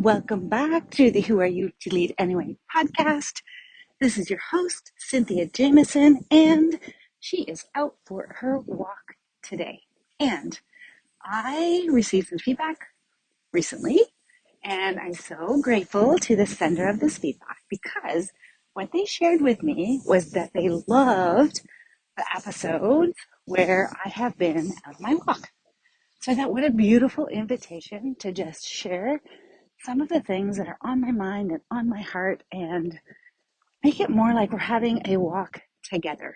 welcome back to the Who Are You to Lead Anyway podcast. This is your host, Cynthia Jamieson, and she is out for her walk today. And I received some feedback recently, and I'm so grateful to the sender of this feedback because what they shared with me was that they loved the episodes where I have been on my walk. So I thought, what a beautiful invitation to just share some of the things that are on my mind and on my heart and make it more like we're having a walk together.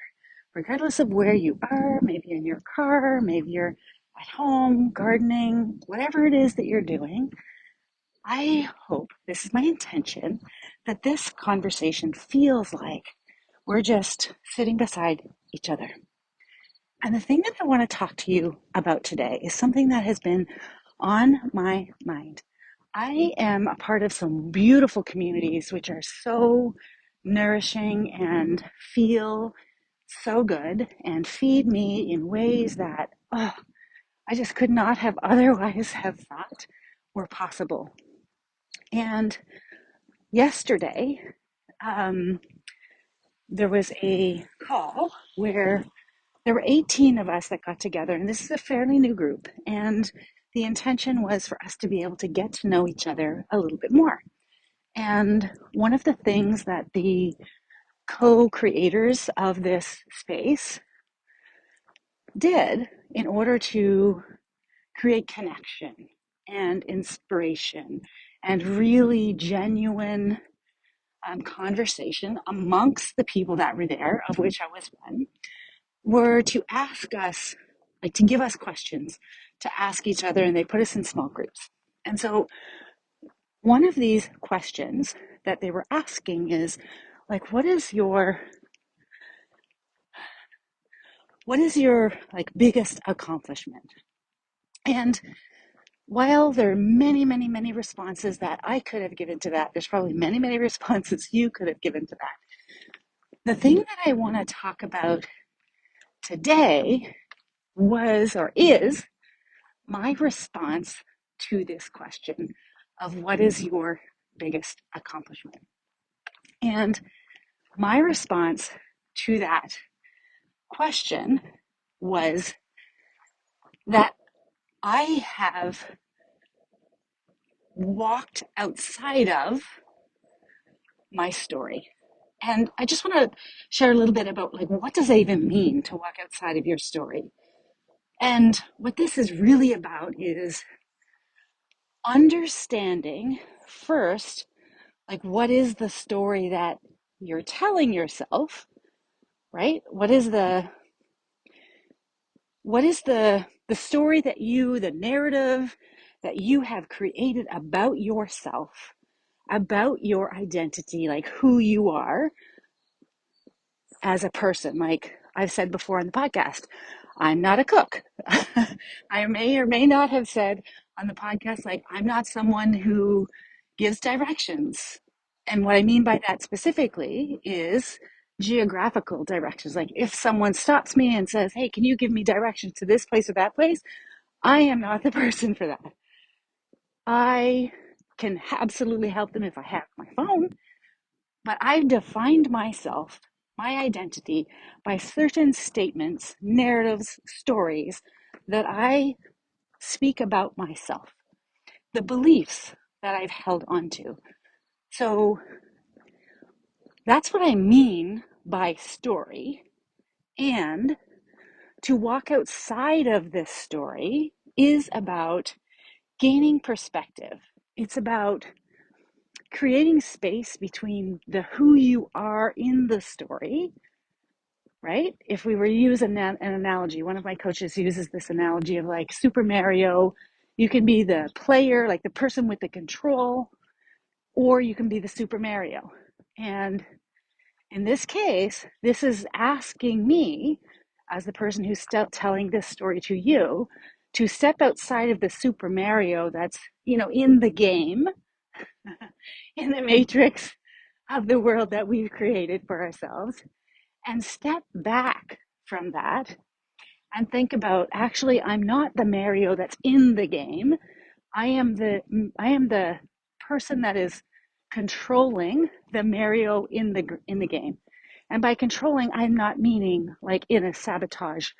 Regardless of where you are, maybe in your car, maybe you're at home, gardening, whatever it is that you're doing, I hope, this is my intention, that this conversation feels like we're just sitting beside each other. And the thing that I want to talk to you about today is something that has been on my mind. I am a part of some beautiful communities which are so nourishing and feel so good and feed me in ways that I just could not have otherwise have thought were possible. And yesterday, there was a call where there were 18 of us that got together, and this is a fairly new group, and the intention was for us to be able to get to know each other a little bit more. And one of the things that the co-creators of this space did in order to create connection and inspiration and really genuine conversation amongst the people that were there, of which I was one, were to ask us, like to give us questions to ask each other, and they put us in small groups. And so one of these questions that they were asking is like, what is your like biggest accomplishment? And while there are many, many, many responses that I could have given to that, there's probably many, many responses you could have given to that. The thing that I want to talk about today is my response to this question of what is your biggest accomplishment? And my response to that question was that I have walked outside of my story. And I just want to share a little bit about like what does it even mean to walk outside of your story? And what this is really about is understanding first, like what is the story that you're telling yourself, right? What is the story that the narrative that you have created about yourself, about your identity, like who you are as a person? Like I've said before on the podcast, I'm not a cook. I may or may not have said on the podcast, like I'm not someone who gives directions. And what I mean by that specifically is geographical directions. Like if someone stops me and says, hey, can you give me directions to this place or that place? I am not the person for that. I can absolutely help them if I have my phone, but I've defined myself, my identity, by certain statements, narratives, stories that I speak about myself, the beliefs that I've held onto. So that's what I mean by story. And to walk outside of this story is about gaining perspective. It's about creating space between the who you are in the story, right? If we were to use an analogy, one of my coaches uses this analogy of like Super Mario. You can be the player, like the person with the control, or you can be the Super Mario. And in this case, this is asking me, as the person who's telling this story to you, to step outside of the Super Mario that's, in the game, in the matrix of the world that we've created for ourselves, and step back from that and think about, actually, I'm not the Mario that's in the game. I am the person that is controlling the Mario in the game. And by controlling, I'm not meaning like in a sabotage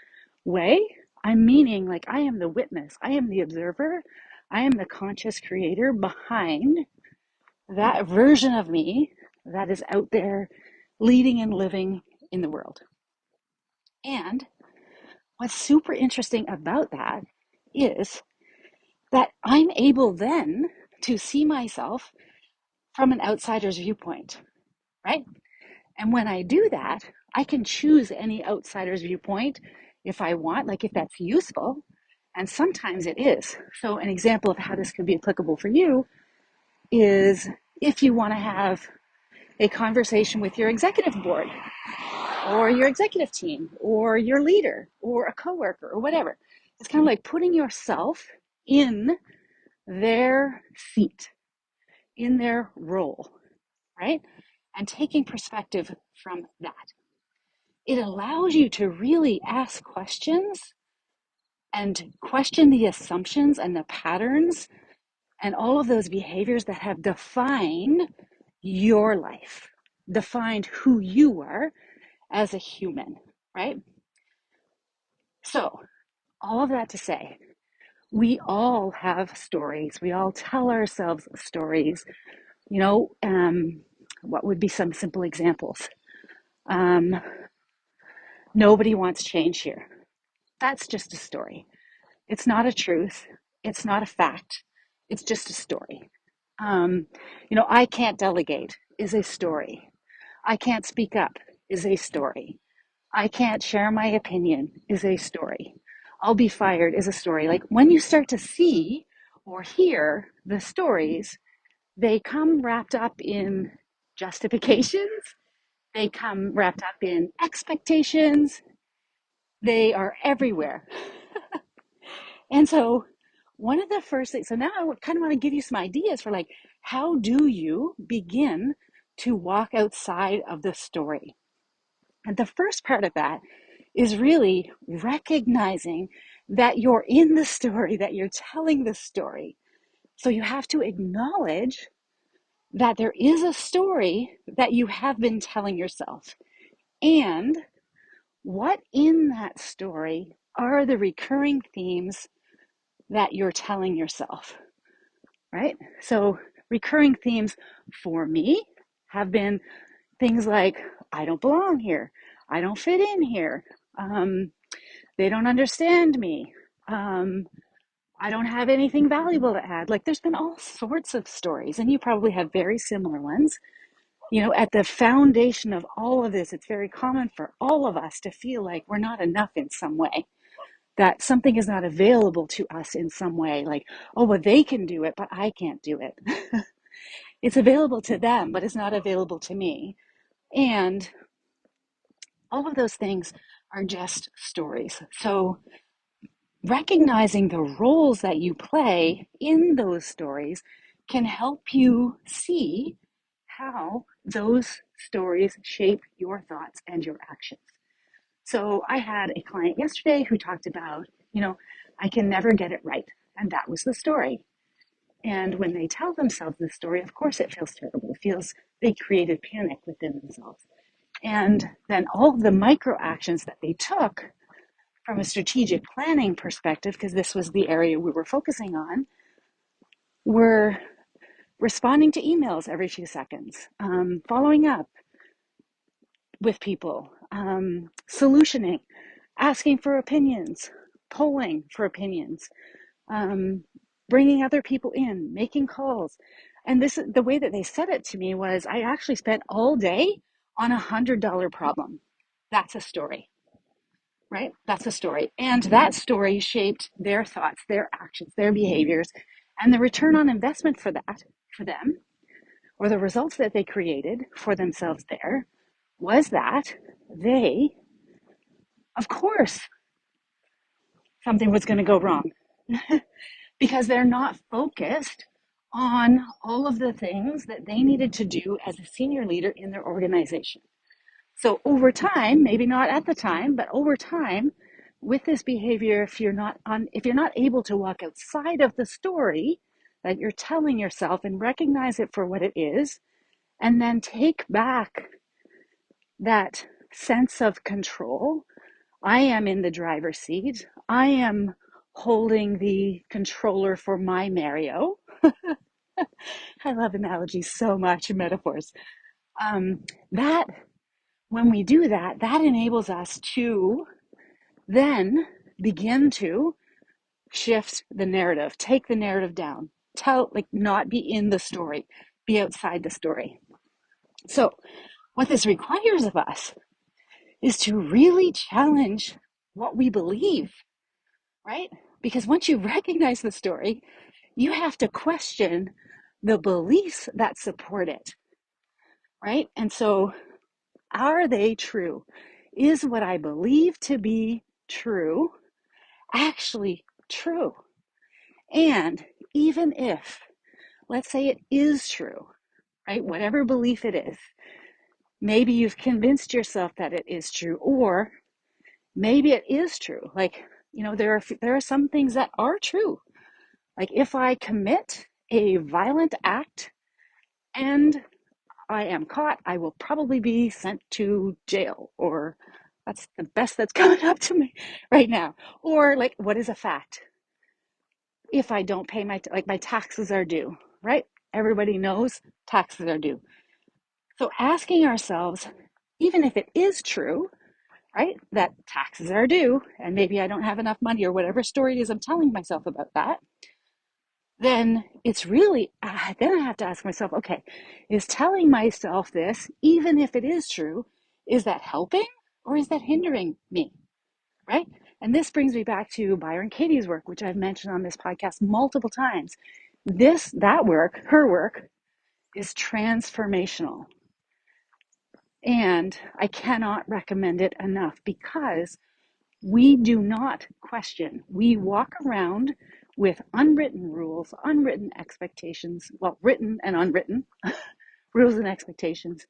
way. I'm meaning like I am the witness, I am the observer, I am the conscious creator behind that version of me that is out there leading and living in the world. And what's super interesting about that is that I'm able then to see myself from an outsider's viewpoint, right? And when I do that, I can choose any outsider's viewpoint if I want, like if that's useful. And sometimes it is. So, an example of how this could be applicable for you is if you want to have a conversation with your executive board or your executive team or your leader or a coworker or whatever. It's kind of like putting yourself in their seat, in their role, right? And taking perspective from that. It allows you to really ask questions and question the assumptions and the patterns and all of those behaviors that have defined your life, defined who you are as a human, right? So, all of that to say, we all have stories. We all tell ourselves stories. You know, what would be some simple examples? Um, Nobody wants change here. That's just a story. It's not a truth. It's not a fact. It's just a story. Um, I can't delegate is a story. I can't speak up is a story. I can't share my opinion is a story. I'll be fired is a story. Like when you start to see or hear the stories, they come wrapped up in justifications, they come wrapped up in expectations, they are everywhere. And so, one of the first things, so now I kind of want to give you some ideas for like, how do you begin to walk outside of the story? And the first part of that is really recognizing that you're in the story, that you're telling the story. So you have to acknowledge that there is a story that you have been telling yourself. And what in that story are the recurring themes that you're telling yourself, right? So recurring themes for me have been things like, I don't belong here. I don't fit in here. They don't understand me. I don't have anything valuable to add. Like there's been all sorts of stories, and you probably have very similar ones. At the foundation of all of this, it's very common for all of us to feel like we're not enough in some way, that something is not available to us in some way. Like, oh, well, they can do it, but I can't do it. It's available to them, but it's not available to me. And all of those things are just stories. So recognizing the roles that you play in those stories can help you see how those stories shape your thoughts and your actions. So I had a client yesterday who talked about, I can never get it right. And that was the story. And when they tell themselves the story, of course it feels terrible. It feels they created panic within themselves. And then all of the micro actions that they took from a strategic planning perspective, because this was the area we were focusing on, were responding to emails every few seconds, following up with people, solutioning, asking for opinions, polling for opinions, bringing other people in, making calls. And the way that they said it to me was, I actually spent all day on $100 problem. That's a story, right? That's a story. And that story shaped their thoughts, their actions, their behaviors, and the return on investment for that, for them, or the results that they created for themselves there, was that they, of course, something was going to go wrong because they're not focused on all of the things that they needed to do as a senior leader in their organization. So over time, maybe not at the time, but over time, with this behavior, if you're not able to walk outside of the story, that you're telling yourself, and recognize it for what it is, and then take back that sense of control. I am in the driver's seat. I am holding the controller for my Mario. I love analogies so much, and metaphors. That when we do that, that enables us to then begin to shift the narrative, take the narrative down, not be in the story, be outside the story. So, what this requires of us is to really challenge what we believe, right? Because once you recognize the story, you have to question the beliefs that support it, right? And so, are they true? Is what I believe to be true actually true? And even if, let's say it is true, right? Whatever belief it is, maybe you've convinced yourself that it is true, or maybe it is true. Like, there are some things that are true. Like, if I commit a violent act and I am caught, I will probably be sent to jail, or that's the best that's coming up to me right now. Or, like, what is a fact? If I don't pay my taxes are due, right? Everybody knows taxes are due. So asking ourselves, even if it is true, right, that taxes are due, and maybe I don't have enough money, or whatever story it is I'm telling myself about that, then it's really, then I have to ask myself, okay, is telling myself this, even if it is true, is that helping or is that hindering me, right? And this brings me back to Byron Katie's work, which I've mentioned on this podcast multiple times. Her work is transformational. And I cannot recommend it enough, because we do not question. We walk around with unwritten rules, unwritten expectations, well, written and unwritten rules and expectations.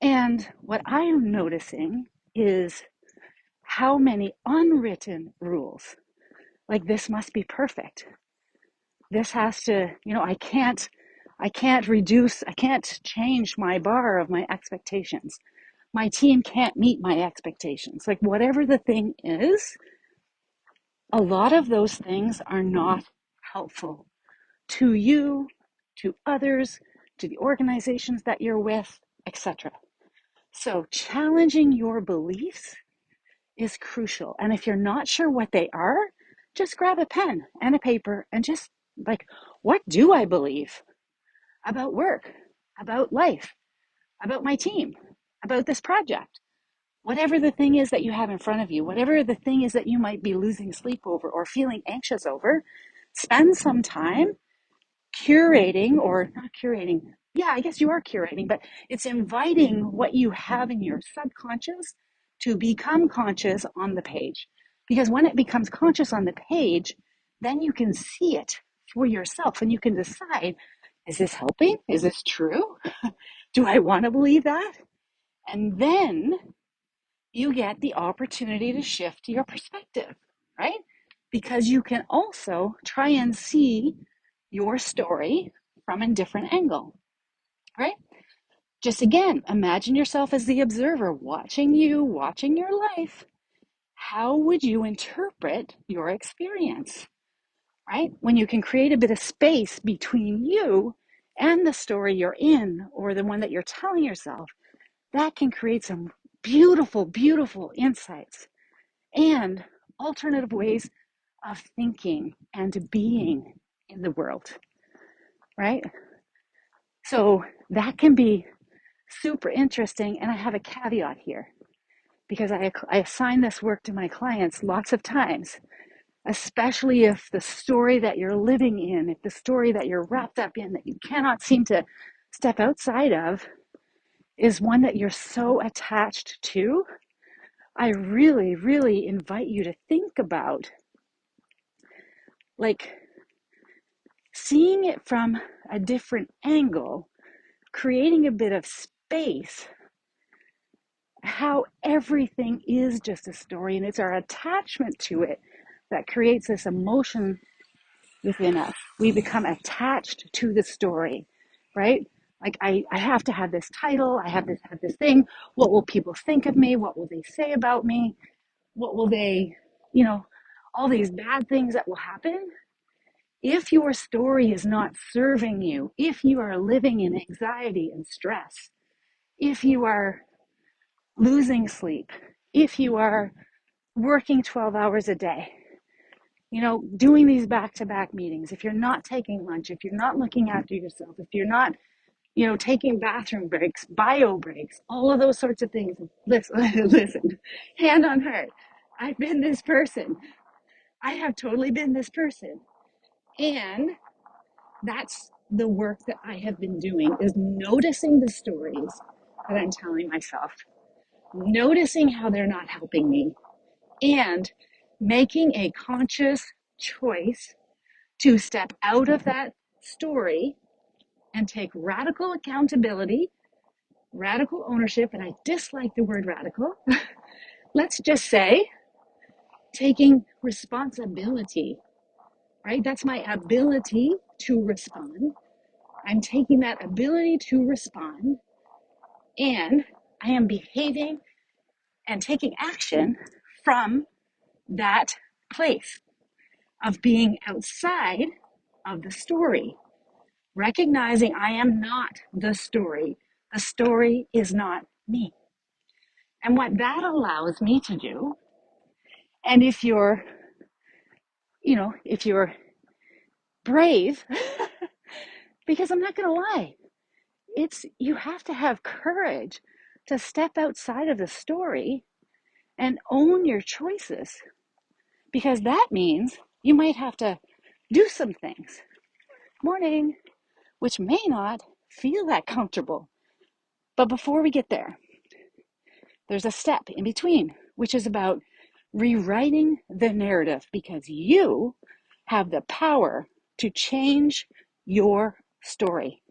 And what I am noticing is how many unwritten rules, like, this must be perfect. This has to, I can't change my bar of my expectations. My team can't meet my expectations. Like, whatever the thing is, a lot of those things are not helpful to you, to others, to the organizations that you're with, etc. So challenging your beliefs is crucial. And if you're not sure what they are, just grab a pen and a paper and just, like, what do I believe about work, about life, about my team, about this project? Whatever the thing is that you have in front of you, whatever the thing is that you might be losing sleep over or feeling anxious over, spend some time curating, or not curating. Yeah, I guess you are curating, but it's inviting what you have in your subconscious to become conscious on the page. Because when it becomes conscious on the page, then you can see it for yourself and you can decide, is this helping? Is this true? Do I want to believe that? And then you get the opportunity to shift your perspective, right? Because you can also try and see your story from a different angle, right? Just, again, imagine yourself as the observer, watching your life. How would you interpret your experience, right? When you can create a bit of space between you and the story you're in, or the one that you're telling yourself, that can create some beautiful, beautiful insights and alternative ways of thinking and being in the world, right? So that can be super interesting. And I have a caveat here, because I assign this work to my clients lots of times, especially if the story that you're living in, if the story that you're wrapped up in, that you cannot seem to step outside of, is one that you're so attached to. I really, really invite you to think about, like, seeing it from a different angle, creating a bit of space, how everything is just a story, and it's our attachment to it that creates this emotion within us. We become attached to the story, right? Like I have to have this title, I have this thing. What will people think of me? What will they say about me? What will they, all these bad things that will happen. If your story is not serving you, if you are living in anxiety and stress, if you are losing sleep, if you are working 12 hours a day, doing these back-to-back meetings, if you're not taking lunch, if you're not looking after yourself, if you're not, taking bathroom breaks, bio breaks, all of those sorts of things. Listen, hand on heart, I've been this person. I have totally been this person. And that's the work that I have been doing, is noticing the stories that I'm telling myself, noticing how they're not helping me, and making a conscious choice to step out of that story and take radical accountability, radical ownership. And I dislike the word radical. Let's just say taking responsibility, right? That's my ability to respond. I'm taking that ability to respond, and I am behaving and taking action from that place of being outside of the story, recognizing I am not the story. The story is not me. And what that allows me to do, and if you're brave, because I'm not going to lie, you have to have courage to step outside of the story and own your choices, because that means you might have to do some things, morning, which may not feel that comfortable. But before we get there, there's a step in between, which is about rewriting the narrative, because you have the power to change your story.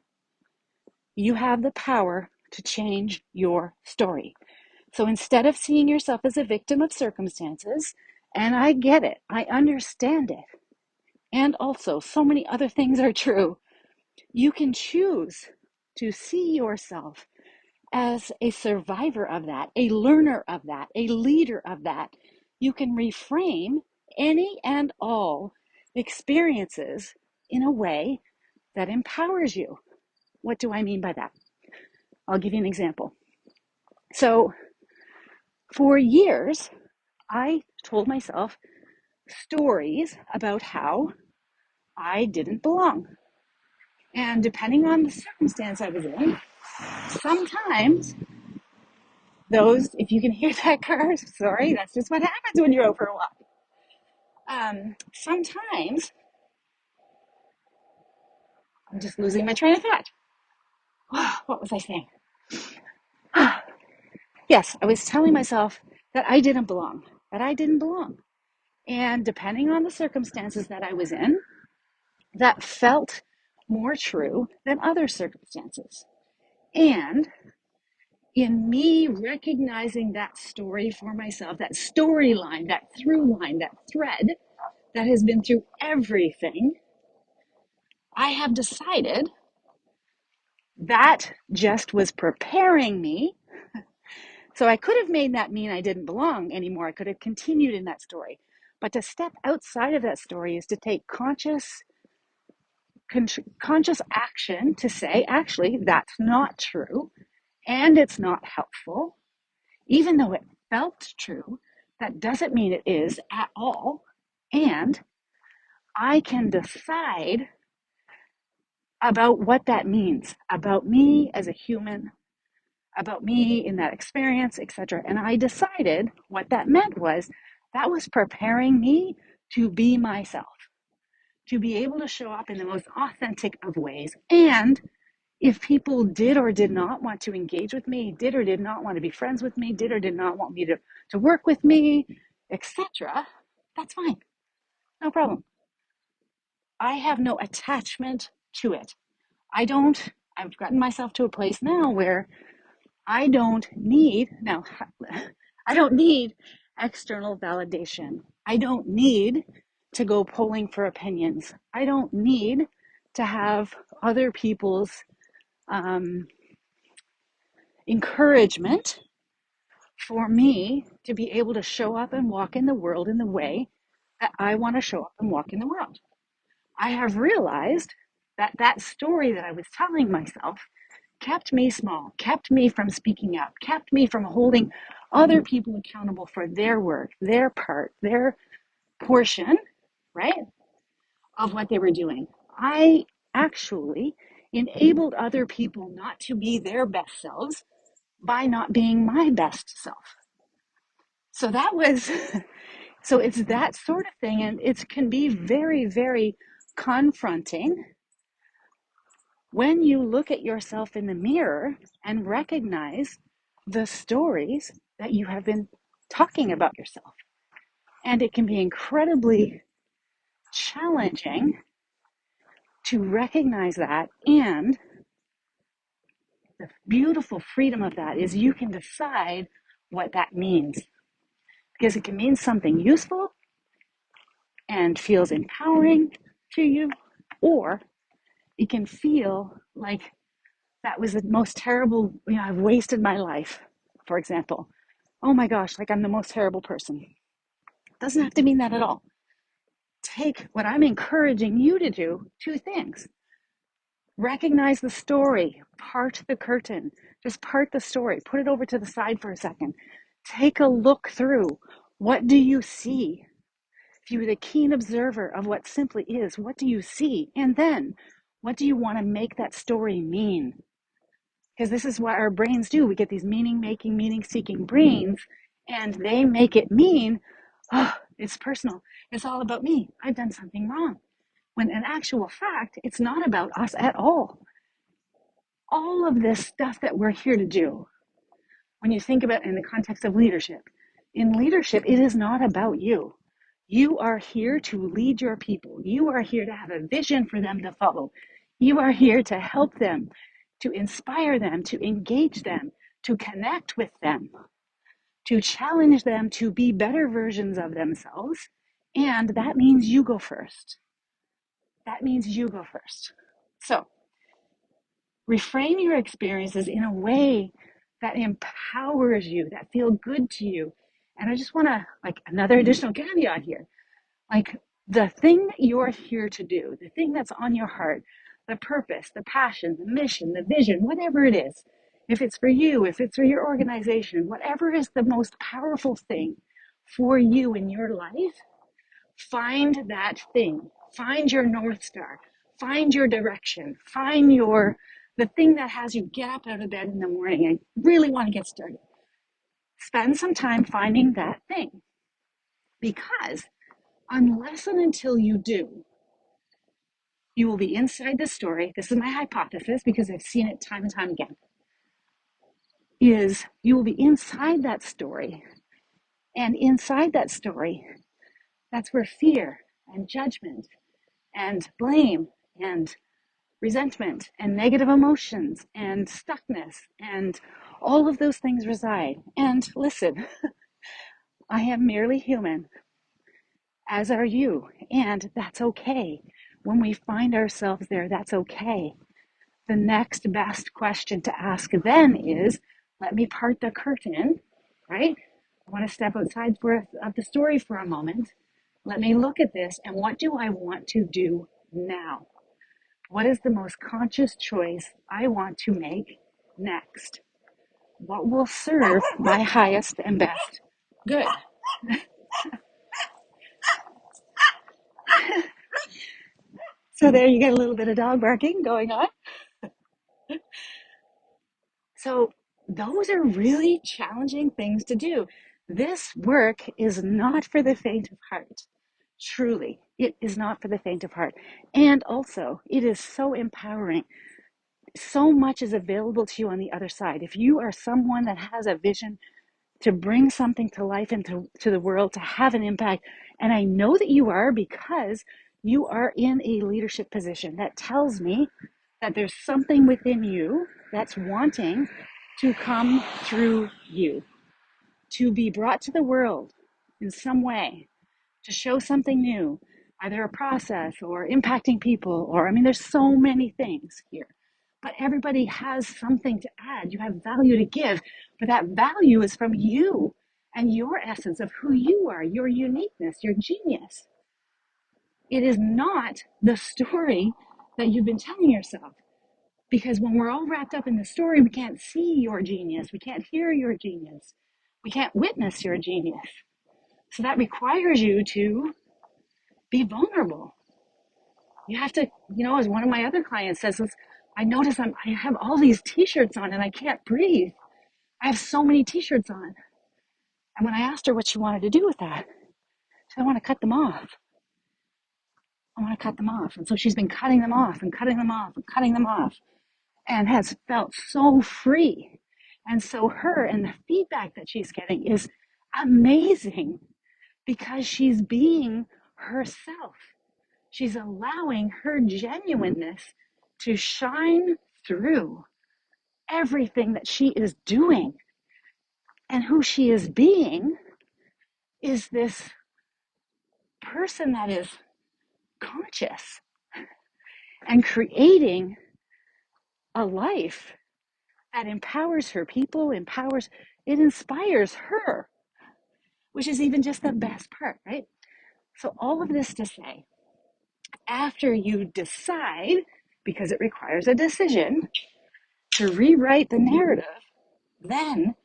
You have the power to change your story. So instead of seeing yourself as a victim of circumstances, and I get it, I understand it, and also so many other things are true, you can choose to see yourself as a survivor of that, a learner of that, a leader of that. You can reframe any and all experiences in a way that empowers you. What do I mean by that? I'll give you an example. So for years, I told myself stories about how I didn't belong. And depending on the circumstance I was in, sometimes those, if you can hear that car, sorry, that's just what happens when you're out for a walk. Sometimes, I'm just losing my train of thought. What was I saying? Yes, I was telling myself that I didn't belong, that I didn't belong. And depending on the circumstances that I was in, that felt more true than other circumstances. And in me recognizing that story for myself, that storyline, that through line, that thread that has been through everything, I have decided that just was preparing me. So I could have made that mean I didn't belong anymore. I could have continued in that story. But to step outside of that story is to take conscious action to say, actually, that's not true, and it's not helpful. Even though it felt true, that doesn't mean it is at all. And I can decide about what that means about me as a human, about me in that experience, etc. And I decided what that meant was that was preparing me to be myself, to be able to show up in the most authentic of ways. And if people did or did not want to engage with me, did or did not want to be friends with me, did or did not want me to work with me, etc., that's fine. No problem. I have no attachment to it. I've gotten myself to a place now where I don't need external validation. I don't need to go polling for opinions. I don't need to have other people's encouragement for me to be able to show up and walk in the world in the way that I want to show up and walk in the world. I have realized that that story that I was telling myself kept me small, kept me from speaking up, kept me from holding other people accountable for their work, their part, their portion, right, of what they were doing. I actually enabled other people not to be their best selves by not being my best self. So that was, so it's that sort of thing. And it can be very, very confronting when you look at yourself in the mirror and recognize the stories that you have been talking about yourself. And it can be incredibly challenging to recognize that. And the beautiful freedom of that is you can decide what that means. Because it can mean something useful and feels empowering to you, or it can feel like that was the most terrible, I've wasted my life, for example. Oh my gosh, like I'm the most terrible person. It doesn't have to mean that at all. Take what I'm encouraging you to do, two things. Recognize the story, part the curtain, just part the story, put it over to the side for a second. Take a look through. What do you see? If you were the keen observer of what simply is, what do you see? And then, what do you want to make that story mean? Because this is what our brains do. We get these meaning-making, meaning-seeking brains, and they make it mean, oh, it's personal. It's all about me. I've done something wrong. When in actual fact, it's not about us at all. All of this stuff that we're here to do, when you think about it in the context of leadership, in leadership, it is not about you. You are here to lead your people. You are here to have a vision for them to follow. You are here to help them, to inspire them, to engage them, to connect with them, to challenge them to be better versions of themselves. And that means you go first. That means you go first. So reframe your experiences in a way that empowers you, that feel good to you. And I just want to, like, another additional caveat here. Like, the thing that you're here to do, the thing that's on your heart, the purpose, the passion, the mission, the vision, whatever it is, if it's for you, if it's for your organization, whatever is the most powerful thing for you in your life, find that thing. Find your North Star. Find your direction. Find the thing that has you get up out of bed in the morning and really want to get started. Spend some time finding that thing. Because unless and until you do, you will be inside the story. This is my hypothesis because I've seen it time and time again. Is you will be inside that story. And inside that story, that's where fear and judgment and blame and resentment and negative emotions and stuckness and all of those things reside. And listen, I am merely human, as are you, and that's okay. When we find ourselves there, that's okay. The next best question to ask then is, let me part the curtain, right? I want to step outside of the story for a moment. Let me look at this, and what do I want to do now? What is the most conscious choice I want to make next? What will serve my highest and best good? So there you get a little bit of dog barking going on. So those are really challenging things to do. This work is not for the faint of heart. Truly, it is not for the faint of heart. And also, it is so empowering. So much is available to you on the other side. If you are someone that has a vision to bring something to life and to the world, to have an impact, and I know that you are, because you are in a leadership position, that tells me that there's something within you that's wanting to come through you, to be brought to the world in some way, to show something new, either a process or impacting people, or I mean, there's so many things here. But everybody has something to add. You have value to give, but that value is from you and your essence of who you are, your uniqueness, your genius. It is not the story that you've been telling yourself. Because when we're all wrapped up in the story, we can't see your genius. We can't hear your genius. We can't witness your genius. So that requires you to be vulnerable. You have to, as one of my other clients says, I notice I have all these t-shirts on and I can't breathe. I have so many t-shirts on. And when I asked her what she wanted to do with that, she said, I want to cut them off. I want to cut them off. And so she's been cutting them off and cutting them off and cutting them off and has felt so free. And so her and the feedback that she's getting is amazing because she's being herself. She's allowing her genuineness to shine through everything that she is doing. And who she is being is this person that is conscious and creating a life that empowers her people, it inspires her, which is even just the best part, right? So all of this to say, after you decide, because it requires a decision, to rewrite the narrative, then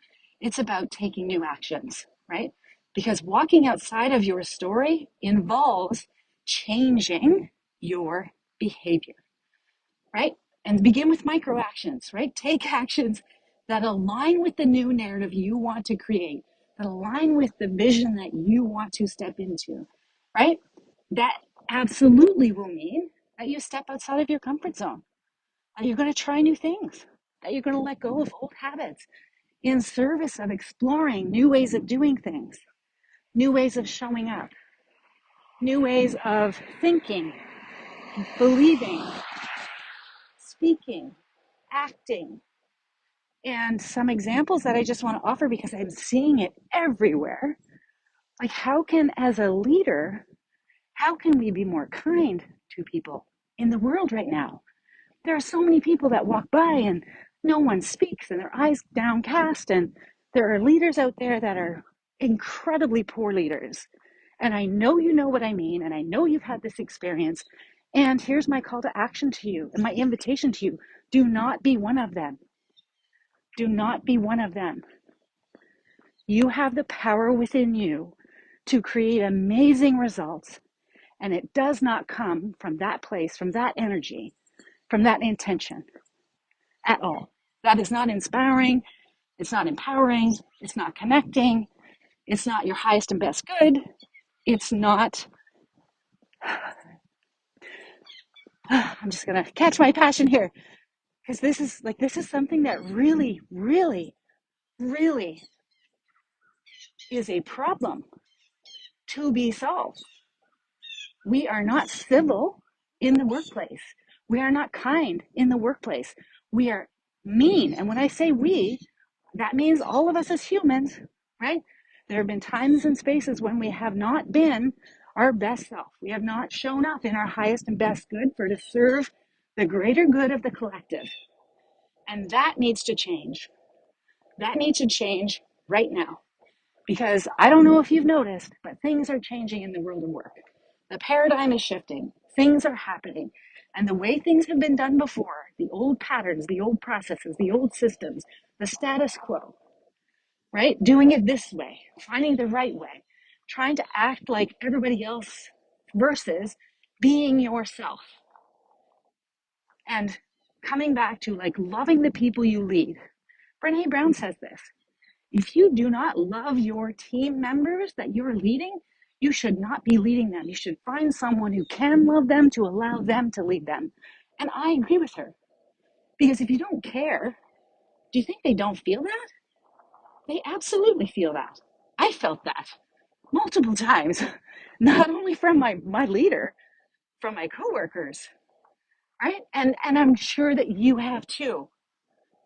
it's about taking new actions, right? Because walking outside of your story involves changing your behavior, right? And begin with micro actions, right? Take actions that align with the new narrative you want to create, that align with the vision that you want to step into, right? That absolutely will mean that you step outside of your comfort zone, that you're going to try new things, that you're going to let go of old habits in service of exploring new ways of doing things, new ways of showing up, new ways of thinking, believing, speaking, acting. And some examples that I just want to offer because I'm seeing it everywhere. Like, how can, as a leader, how can we be more kind to people in the world right now? There are so many people that walk by and no one speaks and their eyes downcast. And there are leaders out there that are incredibly poor leaders. And I know you know what I mean. And I know you've had this experience. And here's my call to action to you and my invitation to you. Do not be one of them. Do not be one of them. You have the power within you to create amazing results. And it does not come from that place, from that energy, from that intention at all. That is not inspiring. It's not empowering. It's not connecting. It's not your highest and best good. It's not. I'm just going to catch my passion here because this is something that really, really, really is a problem to be solved. We are not civil in the workplace. We are not kind in the workplace. We are mean. And when I say we, that means all of us as humans, right? There have been times and spaces when we have not been our best self. We have not shown up in our highest and best good to serve the greater good of the collective. And that needs to change. That needs to change right now. Because I don't know if you've noticed, but things are changing in the world of work. The paradigm is shifting. Things are happening. And the way things have been done before, the old patterns, the old processes, the old systems, the status quo, right? Doing it this way, finding the right way, trying to act like everybody else versus being yourself. And coming back to like loving the people you lead. Brene Brown says this. If you do not love your team members that you're leading, you should not be leading them. You should find someone who can love them to allow them to lead them. And I agree with her. Because if you don't care, do you think they don't feel that? They absolutely feel that. I felt that multiple times, not only from my leader, from my coworkers, right? And I'm sure that you have too.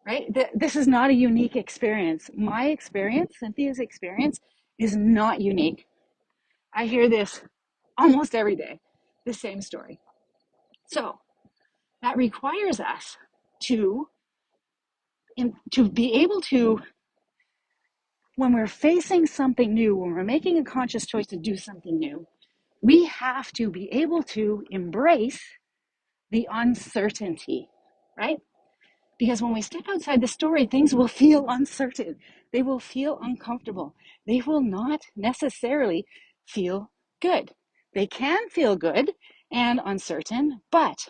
Right? This is not a unique experience. My experience, Cynthia's experience, is not unique. I hear this almost every day. the same story. So that requires us to, to be able to, when we're facing something new, when we're making a conscious choice to do something new, we have to be able to embrace the uncertainty, right? Because when we step outside the story, things will feel uncertain. They will feel uncomfortable. They will not necessarily feel good. They can feel good and uncertain, but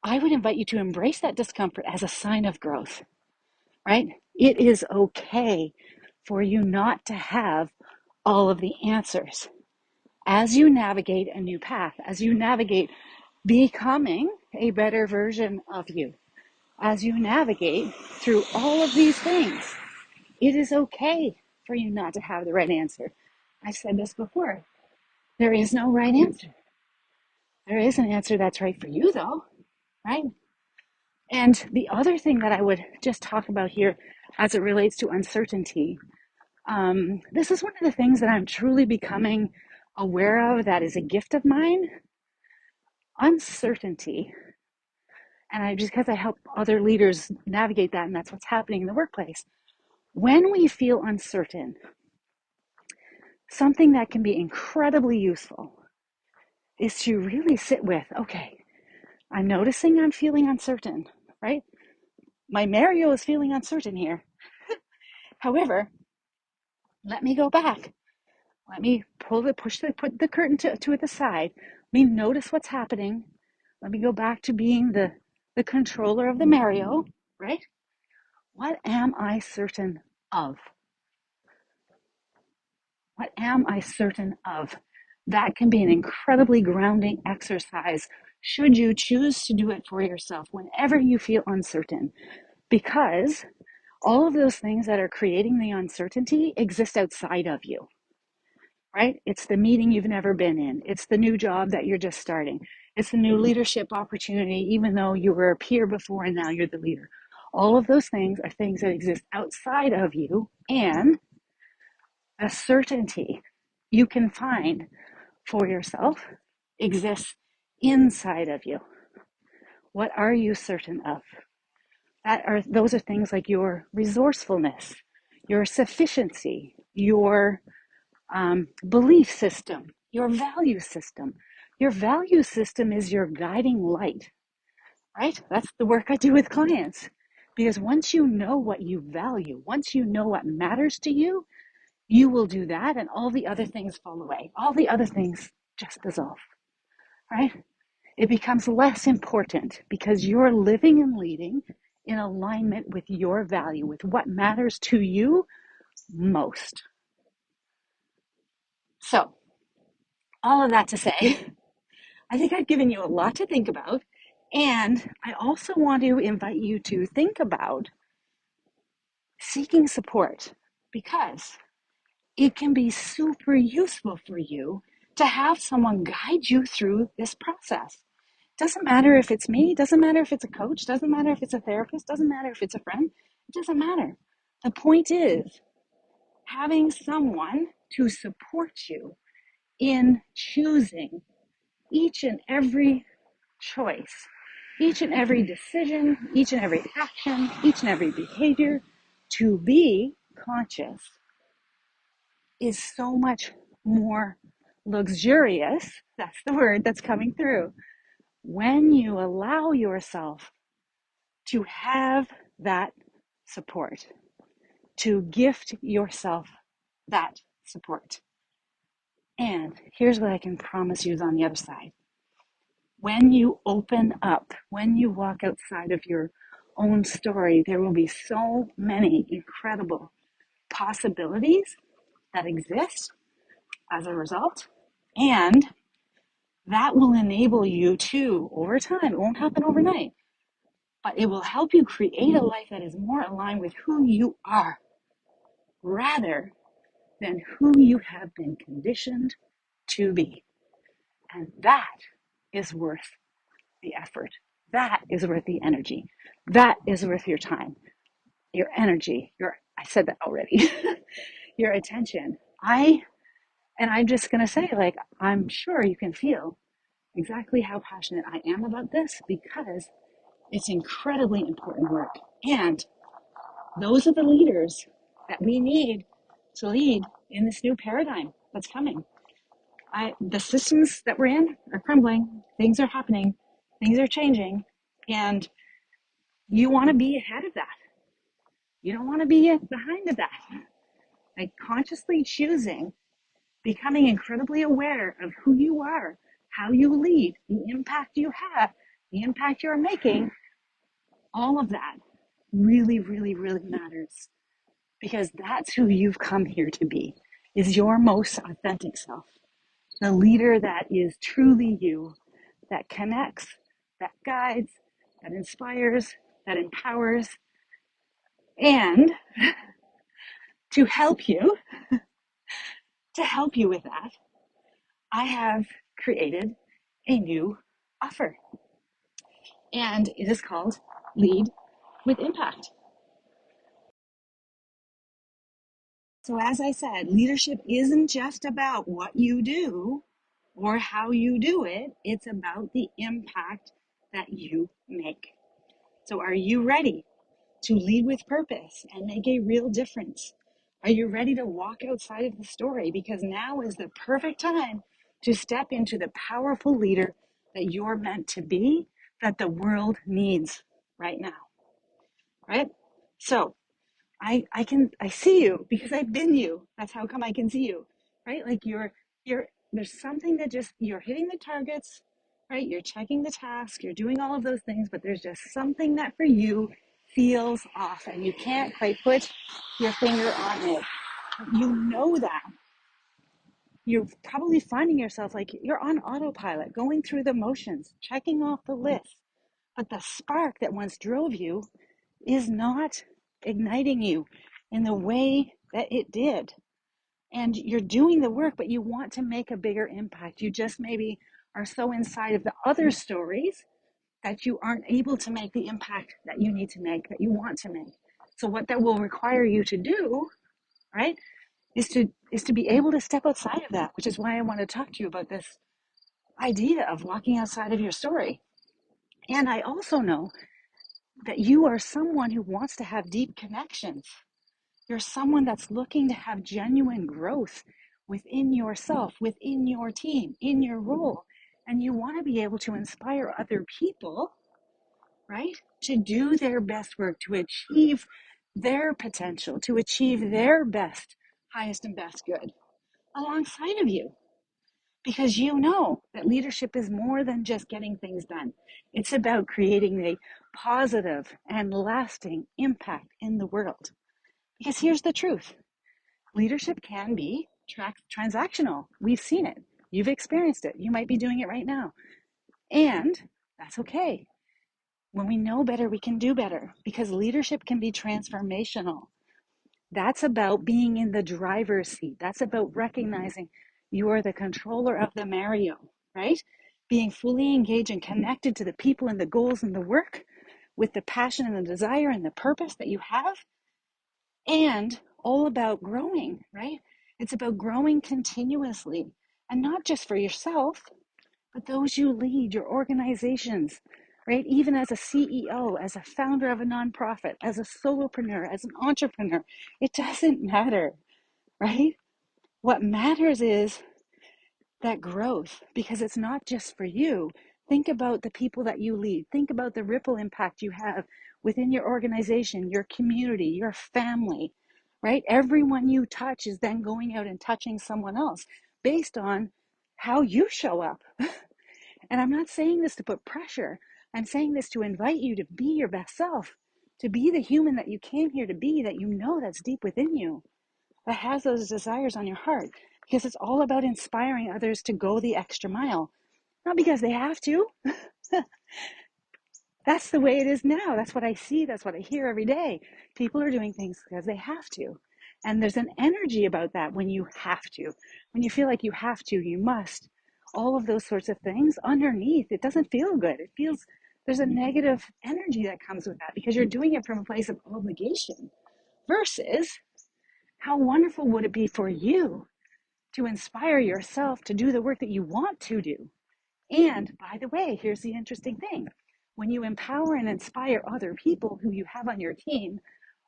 I would invite you to embrace that discomfort as a sign of growth, right? It is okay for you not to have all of the answers as you navigate a new path, as you navigate becoming a better version of you, as you navigate through all of these things. It is okay for you not to have the right answer. I've said this before. There is no right answer. There is an answer that's right for you, though, right? And the other thing that I would just talk about here as it relates to uncertainty, this is one of the things that I'm truly becoming aware of that is a gift of mine. Uncertainty. And because I help other leaders navigate that, and that's what's happening in the workplace. When we feel uncertain, something that can be incredibly useful is to really sit with, okay, I'm noticing I'm feeling uncertain, right? My Mario is feeling uncertain here. However, let me go back. Let me put the curtain to the side. Let me notice what's happening. Let me go back to being the controller of the Mario, right? What am I certain of? What am I certain of? That can be an incredibly grounding exercise should you choose to do it for yourself whenever you feel uncertain. Because all of those things that are creating the uncertainty exist outside of you, right? It's the meeting you've never been in. It's the new job that you're just starting. It's the new leadership opportunity, even though you were a peer before and now you're the leader. All of those things are things that exist outside of you, and a certainty you can find for yourself exists inside of you. What are you certain of? Those are things like your resourcefulness, your sufficiency, your belief system, your value system. Your value system is your guiding light, right? That's the work I do with clients. Because once you know what you value, once you know what matters to you, you will do that and all the other things fall away. All the other things just dissolve, right? It becomes less important because you're living and leading in alignment with your value, with what matters to you most. So, all of that to say, I think I've given you a lot to think about. And I also want to invite you to think about seeking support, because it can be super useful for you to have someone guide you through this process. Doesn't matter if it's me, doesn't matter if it's a coach, doesn't matter if it's a therapist, doesn't matter if it's a friend, it doesn't matter. The point is having someone to support you in choosing each and every choice, each and every decision, each and every action, each and every behavior to be conscious is so much more luxurious. That's the word that's coming through. When you allow yourself to have that support, to gift yourself that support. And here's what I can promise you is on the other side. When you open up, when you walk outside of your own story, there will be so many incredible possibilities that exist as a result. And that will enable you to, over time, it won't happen overnight, but it will help you create a life that is more aligned with who you are rather than who you have been conditioned to be. And that is worth the effort. That is worth the energy. That is worth your time, your energy, I said that already, your attention. I'm just going to say, like, I'm sure you can feel exactly how passionate I am about this because it's incredibly important work. And those are the leaders that we need to lead in this new paradigm that's coming. The systems that we're in are crumbling, things are happening, things are changing, and you want to be ahead of that. You don't want to be behind of that. Like consciously choosing, becoming incredibly aware of who you are, how you lead, the impact you have, the impact you're making, all of that really, really, really matters because that's who you've come here to be, is your most authentic self. The leader that is truly you, that connects, that guides, that inspires, that empowers, and to help you, with that, I have created a new offer, and it is called Lead with Impact. So as I said, leadership isn't just about what you do or how you do it. It's about the impact that you make. So are you ready to lead with purpose and make a real difference? Are you ready to walk outside of the story? Because now is the perfect time to step into the powerful leader that you're meant to be, that the world needs right now, right? So I see you because I've been you. That's how come I can see you, right? Like you're there's something that just you're hitting the targets, right? You're checking the task, you're doing all of those things, but there's just something that for you feels off and you can't quite put your finger on it. You know that. You're probably finding yourself like you're on autopilot, going through the motions, checking off the list. But the spark that once drove you is not igniting you in the way that it did. And you're doing the work, but you want to make a bigger impact. You just maybe are so inside of the other stories that you aren't able to make the impact that you need to make, that you want to make. So what that will require you to do, right, is to be able to step outside of that, which is why I want to talk to you about this idea of walking outside of your story. And I also know that you are someone who wants to have deep connections. You're someone that's looking to have genuine growth within yourself, within your team, in your role. And you want to be able to inspire other people, right, to do their best work, to achieve their potential, to achieve their best, highest, and best good alongside of you. Because you know that leadership is more than just getting things done. It's about creating a positive and lasting impact in the world. Because here's the truth. Leadership can be transactional. We've seen it. You've experienced it. You might be doing it right now. And that's okay. When we know better, we can do better because leadership can be transformational. That's about being in the driver's seat. That's about recognizing you are the controller of the Mario, right? Being fully engaged and connected to the people and the goals and the work with the passion and the desire and the purpose that you have, and all about growing, right? It's about growing continuously and not just for yourself, but those you lead, your organizations, right? Even as a CEO, as a founder of a nonprofit, as a solopreneur, as an entrepreneur, it doesn't matter, right? What matters is that growth, because it's not just for you. Think about the people that you lead. Think about the ripple impact you have within your organization, your community, your family, right? Everyone you touch is then going out and touching someone else based on how you show up. And I'm not saying this to put pressure. I'm saying this to invite you to be your best self, to be the human that you came here to be, that you know that's deep within you, that has those desires on your heart, because it's all about inspiring others to go the extra mile, not because they have to. That's the way it is now. That's what I see. That's what I hear every day. People are doing things because they have to. And there's an energy about that when you have to. When you feel like you have to, you must. All of those sorts of things underneath, it doesn't feel good. It feels there's a negative energy that comes with that because you're doing it from a place of obligation versus how wonderful would it be for you to inspire yourself to do the work that you want to do And by the way, here's the interesting thing. When you empower and inspire other people who you have on your team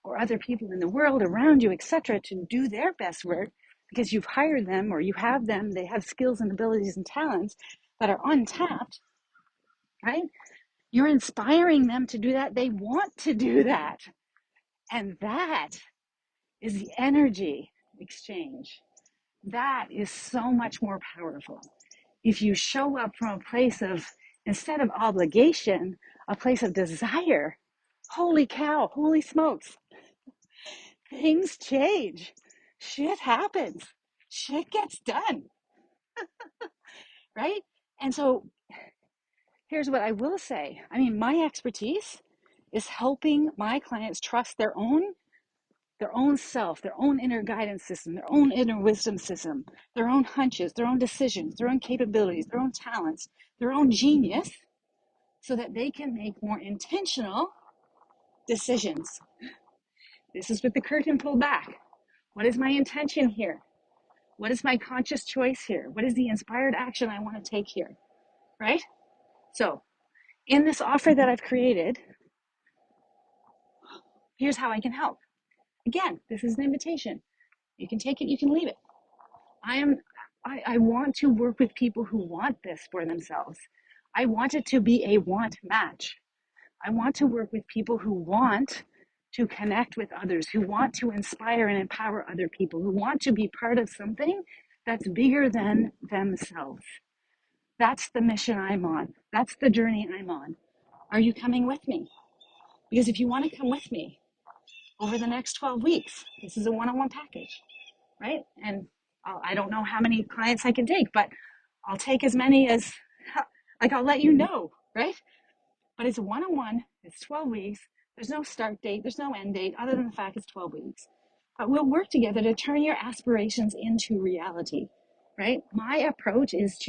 or other people in the world around you, etc., to do their best work because you've hired them or you have them, they have skills and abilities and talents that are untapped, right? You're inspiring them to do that. They want to do that. And that is the energy exchange. That is so much more powerful. If you show up from a place of, instead of obligation, a place of desire, holy cow, holy smokes, things change. Shit happens. Shit gets done, right? And so here's what I will say. I mean, my expertise is helping my clients trust their own self, their own inner guidance system, their own inner wisdom system, their own hunches, their own decisions, their own capabilities, their own talents, their own genius, so that they can make more intentional decisions. This is with the curtain pulled back. What is my intention here? What is my conscious choice here? What is the inspired action I want to take here? Right? So, in this offer that I've created, here's how I can help. Again, this is an invitation. You can take it, you can leave it. I want to work with people who want this for themselves. I want it to be a want match. I want to work with people who want to connect with others, who want to inspire and empower other people, who want to be part of something that's bigger than themselves. That's the mission I'm on. That's the journey I'm on. Are you coming with me? Because if you want to come with me over the next 12 weeks, this is a one-on-one package, right? And I don't know how many clients I can take, but I'll take as many as, like, I'll let you know, right? But it's a one-on-one, it's 12 weeks. There's no start date, there's no end date, other than the fact it's 12 weeks. But we'll work together to turn your aspirations into reality, right? My approach is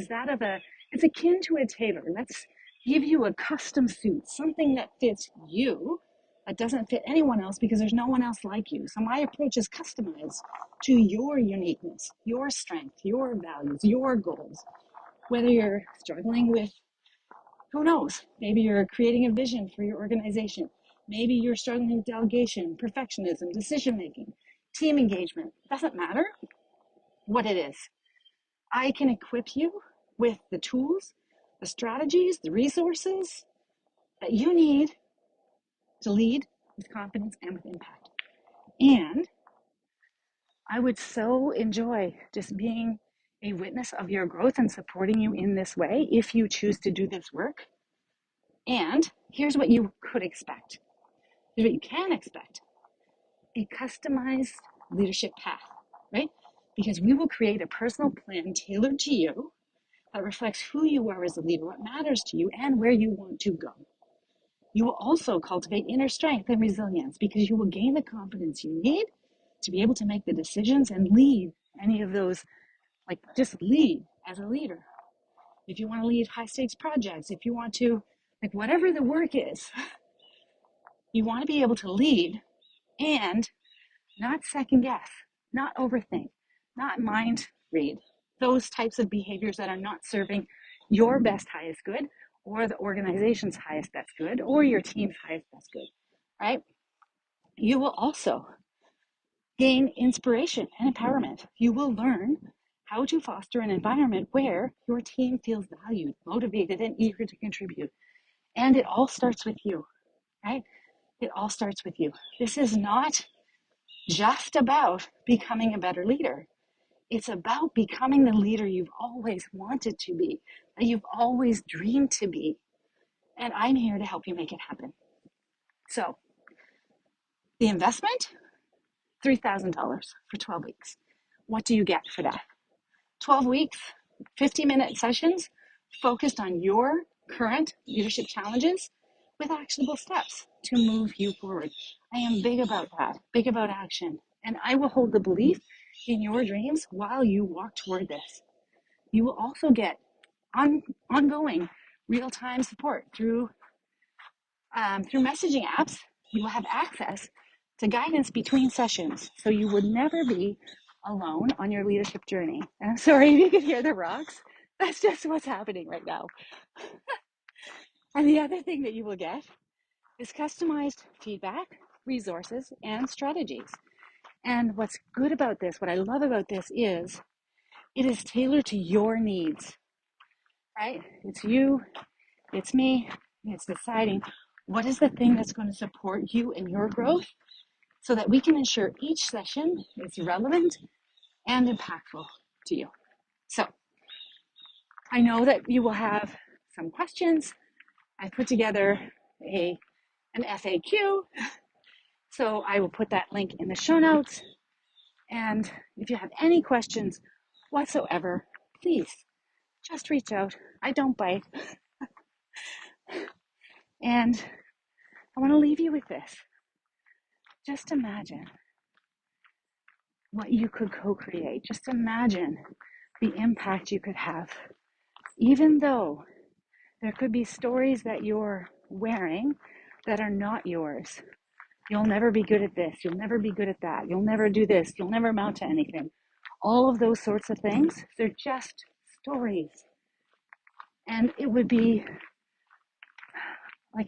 that of it's akin to a tailor. Let's give you a custom suit, something that fits you, that doesn't fit anyone else because there's no one else like you. So my approach is customized to your uniqueness, your strength, your values, your goals. Whether you're struggling with, who knows, maybe you're creating a vision for your organization. Maybe you're struggling with delegation, perfectionism, decision making, team engagement. Doesn't matter what it is. I can equip you with the tools, the strategies, the resources that you need to lead with confidence and with impact. And I would so enjoy just being a witness of your growth and supporting you in this way if you choose to do this work. And here's what you could expect. Here's what you can expect. A customized leadership path, right? Because we will create a personal plan tailored to you that reflects who you are as a leader, what matters to you, and where you want to go. You will also cultivate inner strength and resilience because you will gain the confidence you need to be able to make the decisions and lead any of those, like just lead as a leader. If you want to lead high stakes projects, if you want to, like whatever the work is, you want to be able to lead and not second guess, not overthink, not mind read. Those types of behaviors that are not serving your best, highest good, or the organization's highest, best good, or your team's highest, best good, right? You will also gain inspiration and empowerment. You will learn how to foster an environment where your team feels valued, motivated, and eager to contribute. And it all starts with you, right? It all starts with you. This is not just about becoming a better leader. It's about becoming the leader you've always wanted to be, that you've always dreamed to be. And I'm here to help you make it happen. So the investment, $3,000 for 12 weeks. What do you get for that? 12 weeks, 50-minute sessions focused on your current leadership challenges with actionable steps to move you forward. I am big about that, big about action. And I will hold the belief in your dreams while you walk toward this. You will also get ongoing real-time support through messaging apps. You will have access to guidance between sessions, so you would never be alone on your leadership journey. And I'm sorry if you could hear the rocks. That's just what's happening right now. And the other thing that you will get is customized feedback, resources, and strategies. And what's good about this, what I love about this is it is tailored to your needs, right? It's you, it's me, it's deciding what is the thing that's going to support you and your growth so that we can ensure each session is relevant and impactful to you. So I know that you will have some questions. I put together an FAQ, so I will put that link in the show notes. And if you have any questions whatsoever, please just reach out. I don't bite. And I want to leave you with this. Just imagine what you could co-create. Just imagine the impact you could have. Even though there could be stories that you're wearing that are not yours. You'll never be good at this. You'll never be good at that. You'll never do this. You'll never amount to anything. All of those sorts of things, they're just stories. And it would be like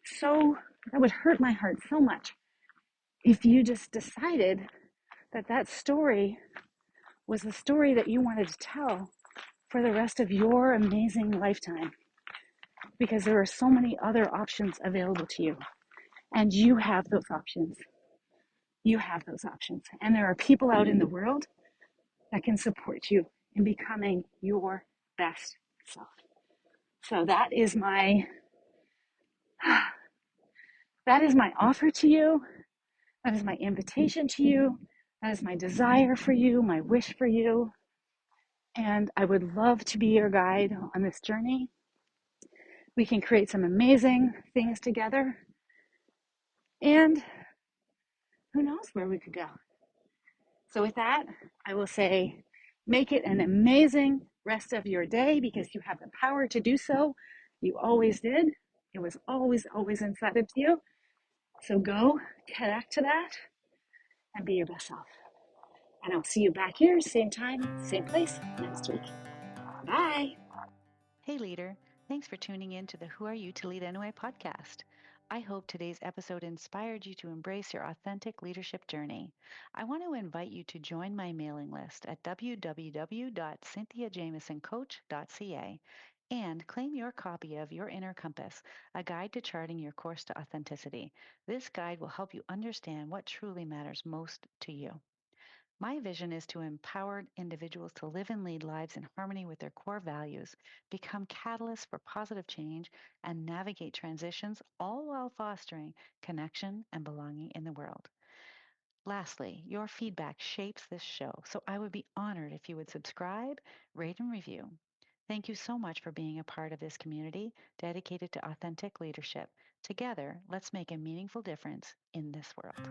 so, that would hurt my heart so much if you just decided that that story was the story that you wanted to tell for the rest of your amazing lifetime. Because there are so many other options available to you. And you have those options. You have those options. And there are people out in the world that can support you in becoming your best self. So that is my offer to you. That is my invitation to you. That is my desire for you, my wish for you. And I would love to be your guide on this journey. We can create some amazing things together. And who knows where we could go. So with that, I will say, make it an amazing rest of your day because you have the power to do so. You always did. It was always, always inside of you. So go connect to that and be your best self. And I'll see you back here, same time, same place next week. Bye. Hey, leader. Thanks for tuning in to the Who Are You to Lead Anyway podcast. I hope today's episode inspired you to embrace your authentic leadership journey. I want to invite you to join my mailing list at www.cynthiajamesoncoach.ca and claim your copy of Your Inner Compass, a guide to charting your course to authenticity. This guide will help you understand what truly matters most to you. My vision is to empower individuals to live and lead lives in harmony with their core values, become catalysts for positive change, and navigate transitions, all while fostering connection and belonging in the world. Lastly, your feedback shapes this show, so I would be honored if you would subscribe, rate, and review. Thank you so much for being a part of this community dedicated to authentic leadership. Together, let's make a meaningful difference in this world.